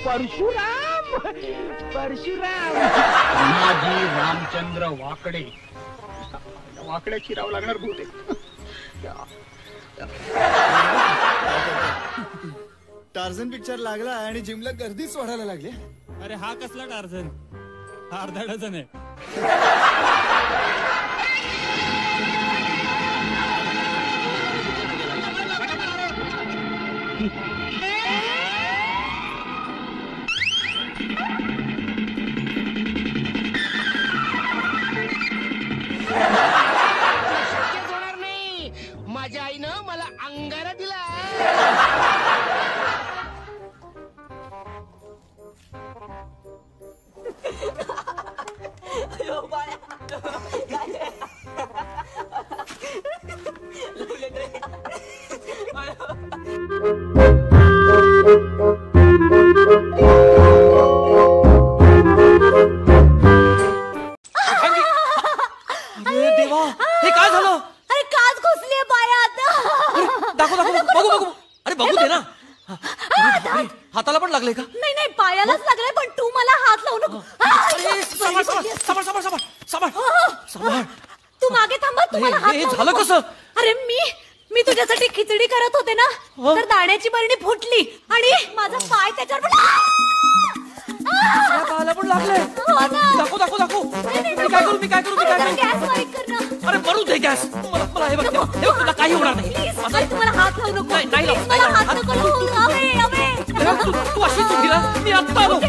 परशुराम परशुराम माझी रामचंद्र वाकडे. वाकड्या चिरावं लागणार बहुतेक. टार्झन पिक्चर लागला आणि जिमला गर्दीच वाढायला लागली. अरे हा कसला टार्झन, अर्धा डझन आहे. शक्यच होणार नाही. माझ्या आईनं मला अंगारा दिला. देवा, हे काय झालं? अरे काच घुसली पायात. दाखव दाखव बघू बघू. अरे बघू दे ना. हाताला पण लागले का? नाही नाही पायालाच लागलाय, पण तू मला हात लावू नको. सांभाळ सांभाळ सांभाळ सांभाळ सांभाळ सांभाळ. तू मागे थांबा, तुम्हाला हात हे लावू झालं नको. कसं? अरे मी तुझ्यासाठी खिचडी करत होते ना, तर दाण्याची बरणी फुटली आणि माझा पाय त्याच्यावर पायाला पण लागले. दाखव दाखव दाखव. मी काय करू मी काय करू मी काय करू? गॅस बारीक कर ना. अरे मरू दे गॅस. मला हे बघ तुला काही होणार नाही. तुम्हाला हात लावू नको. नाही लावू. मला हात नको लावू. अबे अबे तू अशी चुकीला मी आत्ता आलो.